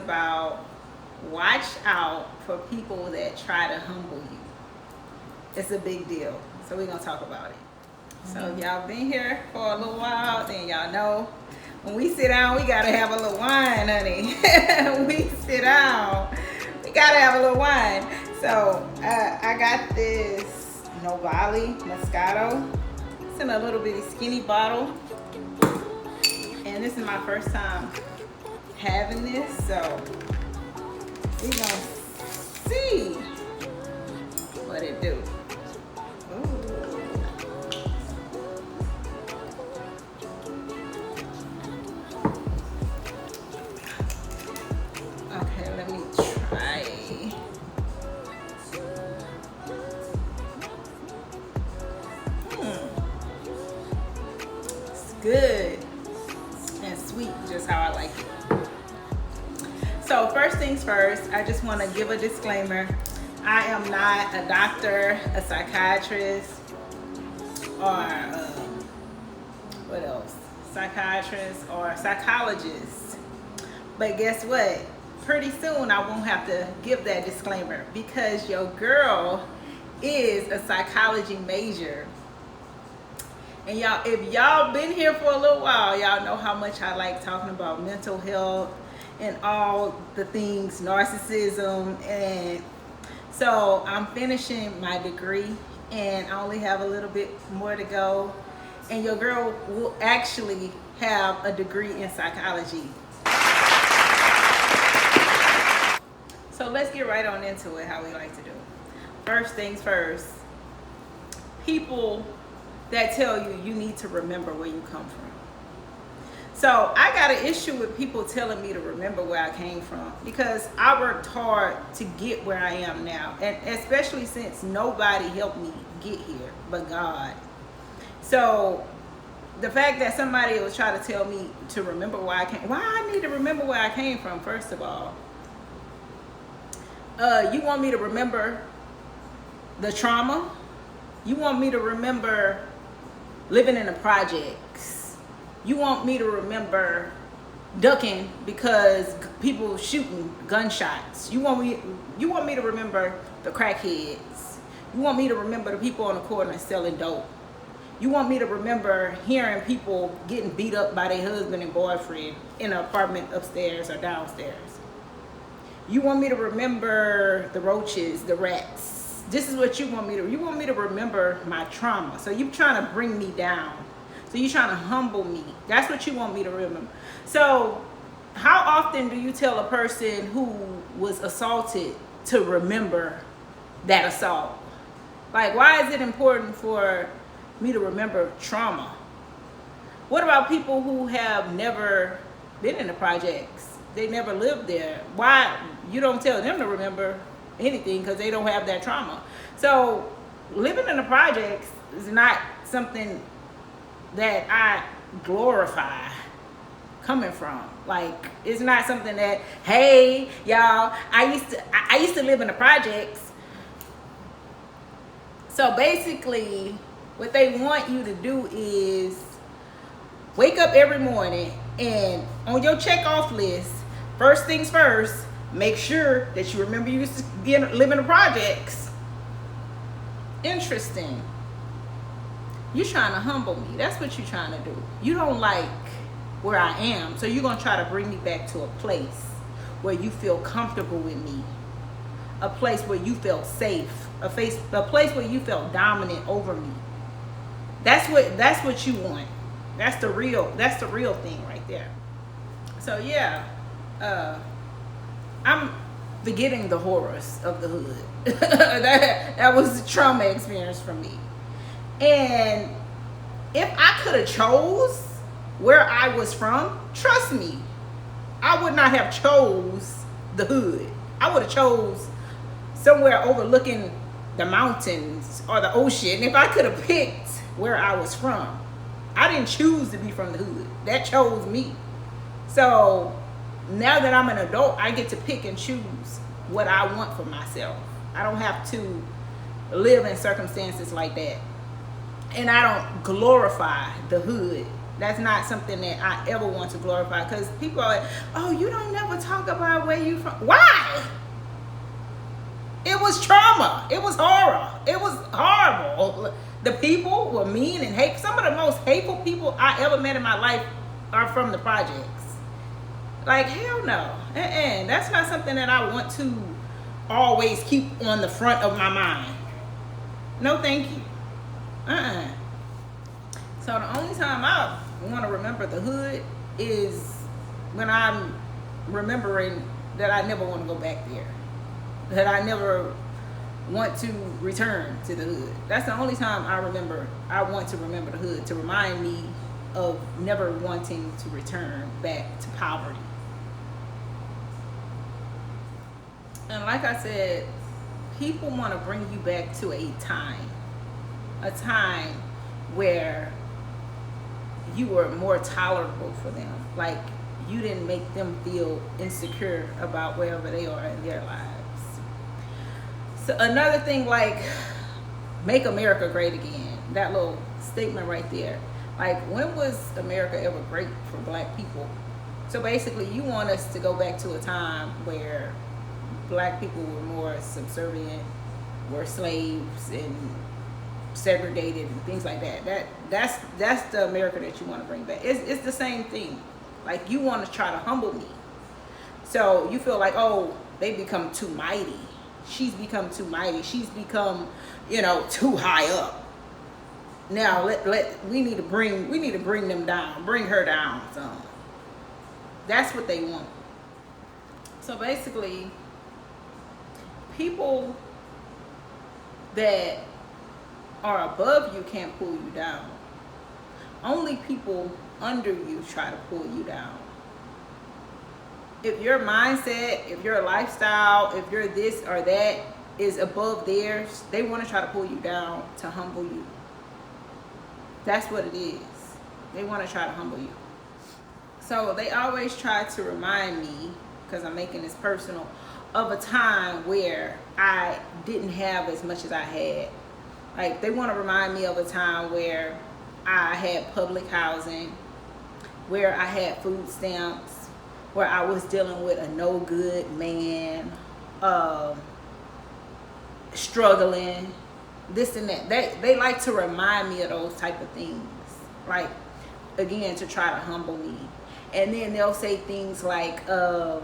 about watch out for people that try to humble you. It's a big deal. So we're going to talk about it. So if y'all been here for a little while, then y'all know when we sit down, we got to have a little wine, honey. When we sit down, we got to have a little wine. So I got this Novali Moscato. It's in a little bitty skinny bottle. And this is my first time having this. So we're going to see what it do. Okay, let me try. It's good and sweet, just how I like it. So first things first, I just want to give a disclaimer. I am not a doctor, a psychiatrist, or what else? Psychiatrist or psychologist. But guess what? Pretty soon I won't have to give that disclaimer because your girl is a psychology major. And y'all, if y'all been here for a little while, y'all know how much I like talking about mental health and all the things, narcissism. And so I'm finishing my degree and I only have a little bit more to go. And your girl will actually have a degree in psychology. So let's get right on into it, how we like to do. First things first, people that tell you you need to remember where you come from. So I got an issue with people telling me to remember where I came from because I worked hard to get where I am now. And especially since nobody helped me get here but God. So the fact that somebody was trying to tell me to remember where I came, why I need to remember where I came from, first of all. You want me to remember the trauma? You want me to remember living in the projects? You want me to remember ducking because people shooting gunshots? You want me to remember the crackheads? You want me to remember the people on the corner selling dope? You want me to remember hearing people getting beat up by their husband and boyfriend in an apartment upstairs or downstairs? You want me to remember the roaches, the rats? This is what you want me to. You want me to remember my trauma. So you're trying to bring me down. So you're trying to humble me. That's what you want me to remember. So how often do you tell a person who was assaulted to remember that assault? Like, why is it important for me to remember trauma? What about people who have never been in the projects? They never lived there. Why you don't tell them to remember anything because they don't have that trauma? So living in the projects is not something that I glorify coming from. Like, it's not something that, hey, y'all, I used to live in the projects. So basically, what they want you to do is wake up every morning and on your check-off list, first things first, make sure that you remember you used to live in the projects. Interesting. You're trying to humble me. That's what you're trying to do. You don't like where I am, so you're going to try to bring me back to a place where you feel comfortable with me, a place where you felt safe, a place where you felt dominant over me. That's what you want. That's the real thing right there. So yeah, I'm forgetting the horrors of the hood. that was a trauma experience for me. And if I could have chose where I was from, trust me, I would not have chose the hood. I would have chose somewhere overlooking the mountains or the ocean. If I could have picked where I was from, I didn't choose to be from the hood. That chose me. So now that I'm an adult, I get to pick and choose what I want for myself. I don't have to live in circumstances like that. And I don't glorify the hood That's not something that I ever want to glorify, because people are like, oh, you don't never talk about where you from. Why? It was trauma. It was horror. It was horrible. The people were mean and hate. Some of the most hateful people I ever met in my life are from the projects. Like, hell no. That's not something that I want to always keep on the front of my mind. No, thank you. So the only time I want to remember the hood is when I'm remembering that I never want to go back there. That I never want to return to the hood. That's the only time I want to remember the hood, to remind me of never wanting to return back to poverty. And like I said, people want to bring you back to a time where you were more tolerable for them. Like, you didn't make them feel insecure about wherever they are in their lives. So another thing, like, make America great again. That little statement right there. Like, when was America ever great for black people? So basically, you want us to go back to a time where black people were more subservient, were slaves and segregated and things like that. That's the America that you want to bring back. It's the same thing. Like, you want to try to humble me. So you feel like, oh, they become too mighty. She's become too mighty. She's become, too high up. Now we need to bring them down. Bring her down. So that's what they want. So basically, people that are above you can't pull you down. Only people under you try to pull you down. If your mindset, if your lifestyle, if your this or that is above theirs, they want to try to pull you down to humble you. That's what it is. They want to try to humble you. So they always try to remind me, because I'm making this personal, of a time where I didn't have as much as I had. Like, they want to remind me of a time where I had public housing, where I had food stamps, where I was dealing with a no good man, struggling, this and that. They like to remind me of those type of things, like, again, to try to humble me. And then they'll say things like, oh,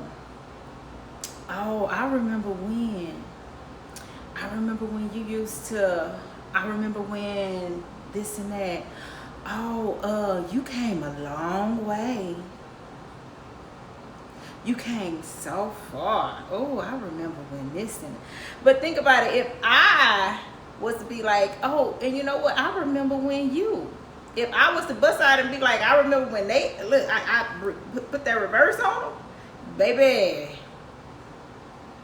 I remember when you used to, I remember when this and that. Oh, you came a long way. You came so far. Oh, I remember when this and that. But think about it. If I was to be like, oh, and you know what? I remember when you. If I was to bust out and be like, I remember when they, look, I put that reverse on them. Baby,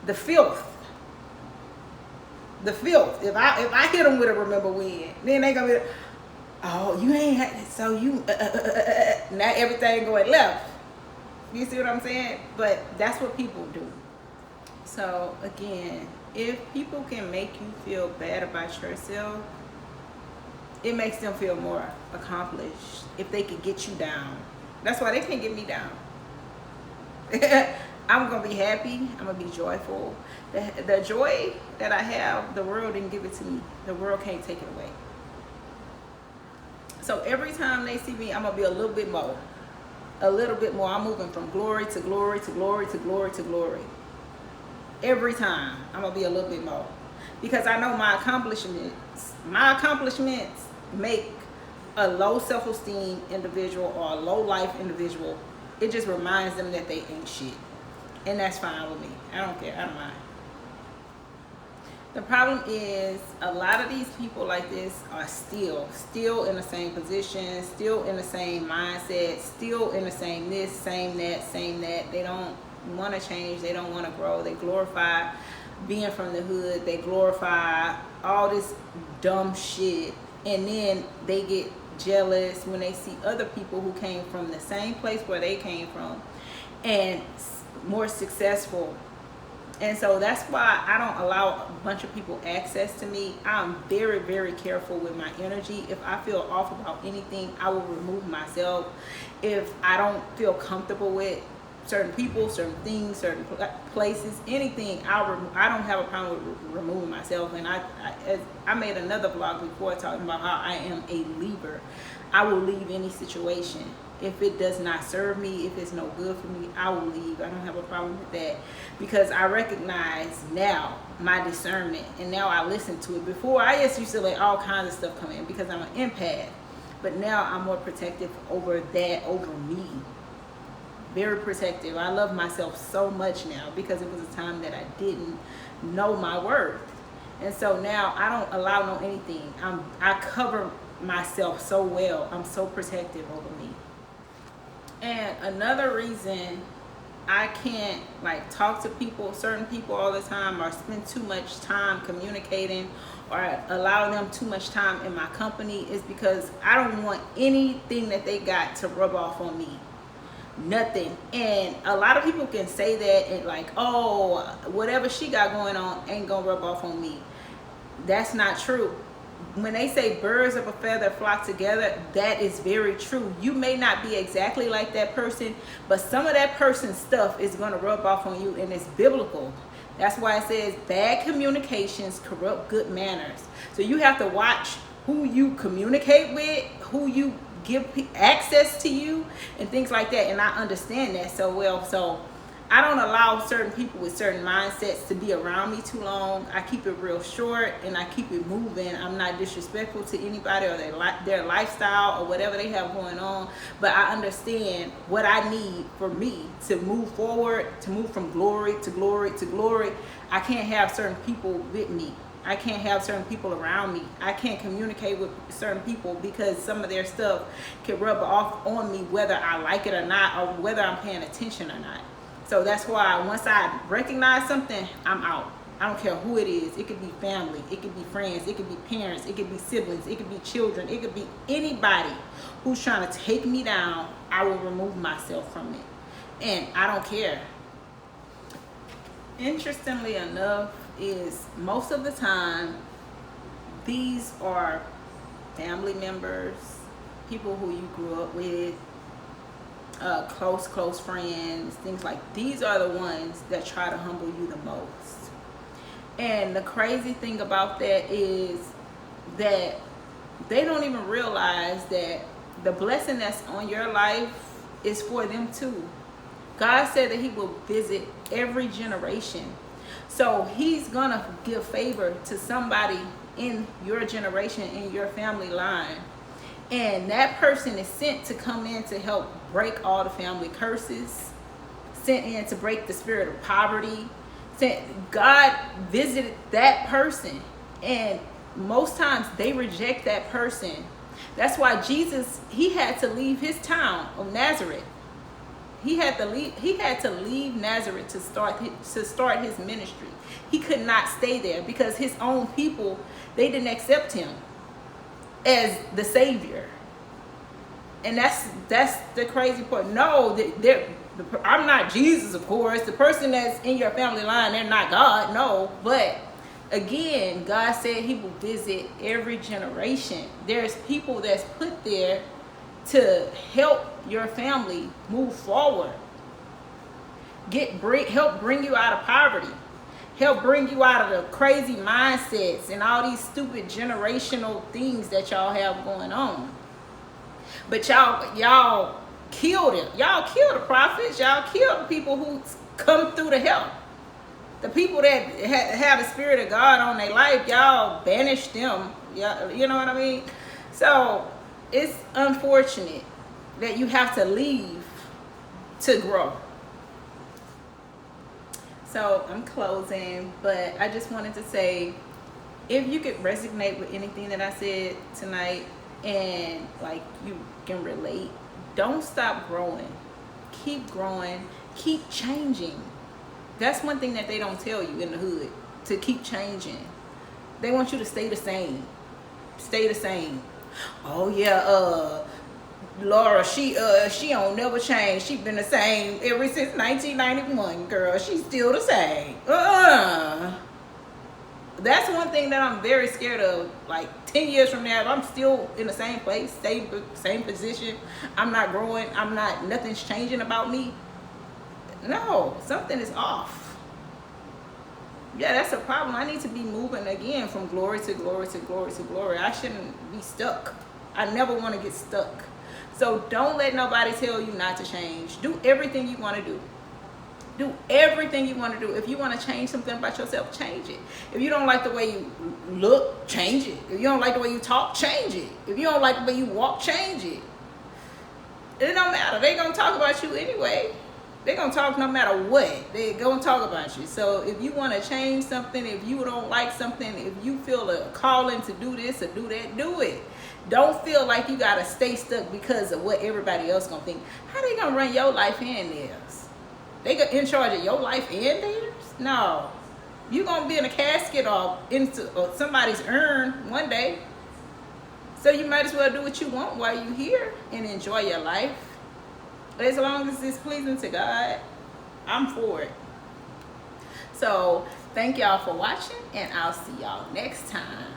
the filth. If I hit them with a remember when, then they gonna be, oh, you ain't had, so you, now everything going left. You see what I'm saying? But that's what people do. So again, if people can make you feel bad about yourself, it makes them feel more accomplished. If they could get you down, that's why they can't get me down. I'm gonna be happy. I'm gonna be joyful. The joy that I have, the world didn't give it to me. The world can't take it away. So every time they see me, I'm gonna be a little bit more. I'm moving from glory to glory to glory to glory to glory. Every time I'm gonna be a little bit more, because I know my accomplishments make a low self-esteem individual or a low life individual, it just reminds them that they ain't shit. And that's fine with me. I don't care. I don't mind. The problem is, a lot of these people like this are still in the same position, still in the same mindset, still in the same this, same that. They don't want to change. They don't want to grow. They glorify being from the hood. They glorify all this dumb shit. And then they get jealous when they see other people who came from the same place where they came from and more successful And so that's why I don't allow a bunch of people access to me. I'm very, very careful with my energy. If I feel off about anything, I will remove myself. If I don't feel comfortable with certain people, certain things, certain places, anything, I don't have a problem with removing myself. And I made another vlog before talking about how I am a leaver. I will leave any situation. If it does not serve me, if it's no good for me, I will leave. I don't have a problem with that, because I recognize now my discernment, and now I listen to it. Before, I just used to let all kinds of stuff come in because I'm an empath, but now I'm more protective over me. Very protective. I love myself so much now because it was a time that I didn't know my worth. And so now I don't allow no anything. I cover myself so well. I'm so protective over me. And another reason I can't like talk to people, certain people all the time, or spend too much time communicating or allow them too much time in my company is because I don't want anything that they got to rub off on me. Nothing. And a lot of people can say that and like, oh, whatever she got going on ain't gonna rub off on me. That's not true. When they say birds of a feather flock together, that is very true. You may not be exactly like that person, but some of that person's stuff is going to rub off on you, and it's biblical. That's why it says bad communications corrupt good manners. So you have to watch who you communicate with, who you give access to you, and things like that. And I understand that so well. So I don't allow certain people with certain mindsets to be around me too long. I keep it real short and I keep it moving. I'm not disrespectful to anybody or their lifestyle or whatever they have going on, but I understand what I need for me to move forward, to move from glory to glory to glory. I can't have certain people with me. I can't have certain people around me. I can't communicate with certain people because some of their stuff can rub off on me whether I like it or not, or whether I'm paying attention or not. So that's why once I recognize something, I'm out. I don't care who it is. It could be family, it could be friends, it could be parents, it could be siblings, it could be children, it could be anybody who's trying to take me down. I will remove myself from it. And I don't care. Interestingly enough, is most of the time these are family members, people who you grew up with, close friends, things like these are the ones that try to humble you the most. And the crazy thing about that is that they don't even realize that the blessing that's on your life is for them too. God said that he will visit every generation. So he's gonna give favor to somebody in your generation, in your family line. And that person is sent to come in to help break all the family curses, sent in to break the spirit of poverty. God visited that person, and most times they reject that person. That's why Jesus, he had to leave his town of Nazareth. He had to leave Nazareth to start his ministry. He could not stay there because his own people, they didn't accept him as the Savior. And that's the crazy part. No, I'm not Jesus, of course. The person that's in your family line, they're not God. No, but again, God said he will visit every generation. There's people that's put there to help your family move forward. Help bring you out of poverty. Help bring you out of the crazy mindsets and all these stupid generational things that y'all have going on. But y'all killed it. Y'all killed the prophets. Y'all killed the people who come through to help. The people that have the spirit of God on their life, y'all banished them. You know what I mean? So it's unfortunate that you have to leave to grow. So I'm closing, but I just wanted to say, if you could resonate with anything that I said tonight and like you can relate, don't stop growing. Keep growing. Keep changing. That's one thing that they don't tell you in the hood, to keep changing. They want you to stay the same. Stay the same. Oh yeah, Laura, she don't never change. She been the same ever since 1991, girl. She's still the same. That's one thing that I'm very scared of. Like 10 years from now, if I'm still in the same place, same position, I'm not growing, nothing's changing about me. No, something is off. Yeah, that's a problem. I need to be moving again from glory to glory to glory to glory. I shouldn't be stuck. I never want to get stuck. So don't let nobody tell you not to change. Do everything you want to do. Do everything you want to do. If you want to change something about yourself, change it. If you don't like the way you look, change it. If you don't like the way you talk, change it. If you don't like the way you walk, change it. It don't matter. They're going to talk about you anyway. They're going to talk no matter what. They're going to talk about you. So if you want to change something, if you don't like something, if you feel a calling to do this or do that, do it. Don't feel like you got to stay stuck because of what everybody else going to think. How they going to run your life and theirs? They in charge of your life and theirs? No. You're going to be in a casket or into somebody's urn one day. So you might as well do what you want while you're here and enjoy your life. As long as it's pleasing to God, I'm for it. So thank y'all for watching, and I'll see y'all next time.